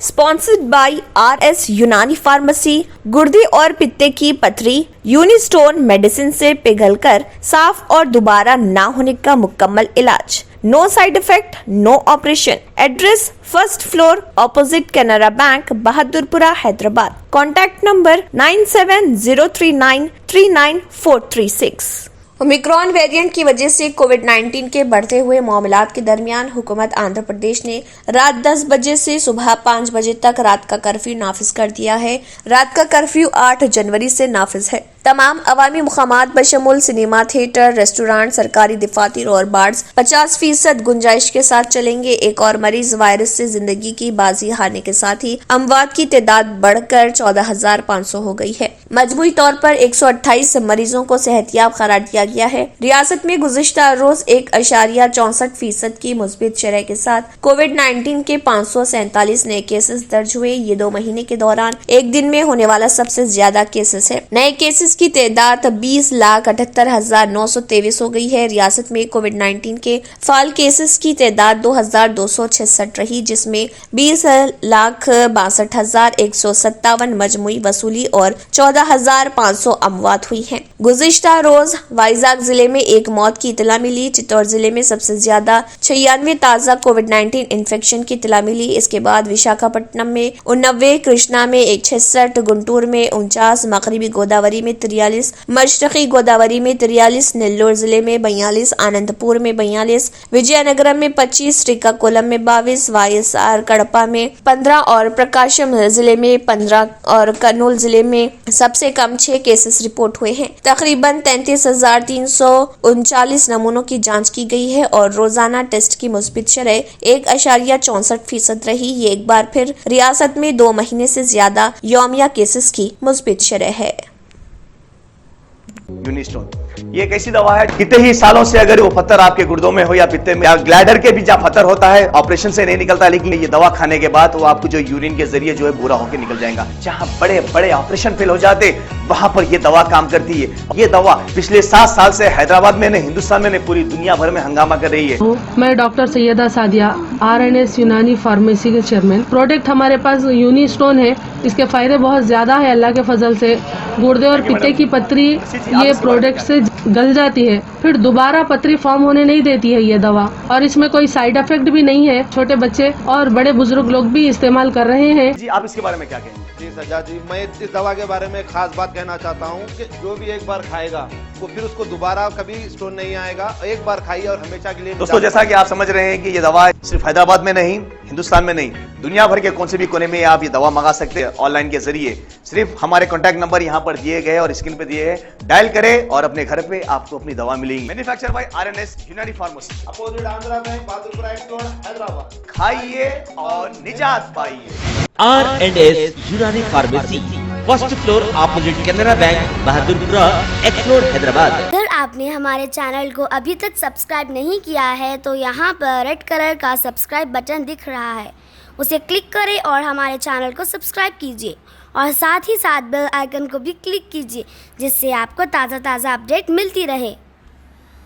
Sponsored by RS यूनानी pharmacy. गुर्दे और पित्ते की पथरी यूनिस्टोन मेडिसिन से पिघलकर साफ और दोबारा ना होने का मुकम्मल इलाज। No side effect, no operation. Address first floor opposite Canara bank, Bahadurpura, Hyderabad. Contact number 9703939436। Omicron variant की वजह से कोविड-19 के बढ़ते हुए मामलात के दरमियान हुकूमत आंध्र प्रदेश ने रात 10 बजे से सुबह 5 बजे तक रात का कर्फ्यू नाफिज कर दिया है। रात का कर्फ्यू 8 जनवरी से नाफिज है। तमाम अवामी मुकामात बशमूल सिनेमा, थिएटर, रेस्टोरेंट, सरकारी दफातर और बार्स 50% गुंजाइश के साथ चलेंगे। एक और मरीज वायरस से जिंदगी की बाजी हारने के साथ ही अमवात की तादाद बढ़कर 14,500 हो गई है। मजमूई तौर पर 128 मरीजों को सेहतियाब करार दिया गया है। रियासत में गुज़िश्ता रोज 1.64% की मुस्बित शरह के साथ कोविड-19 के 547 नए केसेस दर्ज हुए। ये 2 महीने के दौरान एक दिन में होने वाला सबसे ज्यादा केसेस है। नए केसेस की तादाद 20,78,923 हो गई है। रियासत में कोविड-19 के फाल केसेस की तादाद 2,266 रही, जिसमें 20,62,157 मजमूई वसूली और 14,500 अमवात हुई हैं। गुज़िश्ता रोज वाइजाग जिले में एक मौत की इतला मिली। चित्तौड़ जिले में सबसे ज्यादा 96 ताज़ा कोविड-19 इन्फेक्शन की इतला मिली। इसके बाद विशाखापट्टनम में 89, कृष्णा में 66, गुंटूर में 49, मगरबी गोदावरी में 43, मशरकी गोदावरी में 43, नेल्लोर जिले में 42, आनंदपुर में 42, विजयनगरम में 25, श्रीकाकुलम में 22, YSR कड़पा में 15 और प्रकाशम जिले में 15 और कर्नूल जिले में सबसे कम 6 केसेस रिपोर्ट हुए हैं। तकरीबन 33,339 नमूनों की जांच की गई है और रोजाना टेस्ट की मुस्बित शरह 1.64% रही। ये एक बार फिर रियासत में 2 महीने से ज्यादा यौमिया केसेस की मुस्बित शरह है। यूनिस्टोन ये एक ऐसी दवा है, कितने ही सालों से अगर वो पत्थर आपके गुर्दों में हो या पित्ते में या ग्लैडर के भी जहाँ पत्थर होता है, ऑपरेशन से नहीं निकलता, लेकिन ये दवा खाने के बाद वो आपको जो यूरिन के जरिए जो है बुरा होकर निकल जाएगा। जहाँ बड़े बड़े ऑपरेशन फेल हो जाते वहां पर ये दवा काम करती है। ये दवा पिछले 7 साल से हैदराबाद में नहीं, हिंदुस्तान में नहीं, पूरी दुनिया भर में हंगामा कर रही है। मैं डॉक्टर सैयदा सादिया, RNS यूनानी फार्मेसी के चेयरमैन। प्रोडक्ट हमारे पास यूनिस्टोन है। इसके फायदे बहुत ज्यादा है अल्लाह के फजल से। गुर्दे और पित्ते की पथरी ये प्रोडक्ट से गल जाती है, फिर दोबारा पथरी फॉर्म होने नहीं देती है ये दवा, और इसमें कोई साइड इफेक्ट भी नहीं है। छोटे बच्चे और बड़े बुजुर्ग लोग भी इस्तेमाल कर रहे हैं। जी आप इसके बारे में क्या कहेंगे? जी सज्जाद जी, मैं इस दवा के बारे में खास बात कहना चाहता हूँ कि जो भी एक बार खाएगा वो फिर उसको दोबारा कभी स्टोन नहीं आएगा। एक बार खाइए और हमेशा के लिए। दोस्तों जैसा कि आप समझ रहे हैं कि ये दवा सिर्फ हैदराबाद में नहीं, हिंदुस्तान में नहीं, दुनिया भर के कौन से भी कोने में आप ये दवा मंगा सकते हैं ऑनलाइन के जरिए। सिर्फ हमारे कॉन्टैक्ट नंबर यहाँ पर दिए गए और स्क्रीन पे दिए हैं, डायल करें और अपने घर पे आपको अपनी दवा मिलेगी। मैन्युफैक्चर बाय RNS यूनानी pharmacy, opposite Andhra bank, Bahadurpura road, Hyderabad. खाइए और निजात पाइए। RNS यूनानी pharmacy, first floor opposite Canara bank, Bahadurpura road, Hyderabad. अगर आपने हमारे चैनल को अभी तक सब्सक्राइब नहीं किया है तो यहाँ पर रेड कलर का सब्सक्राइब बटन दिख रहा है, उसे क्लिक करें और हमारे चैनल को सब्सक्राइब कीजिए और साथ ही साथ बेल आइकन को भी क्लिक कीजिए, जिससे आपको ताज़ा अपडेट मिलती रहे।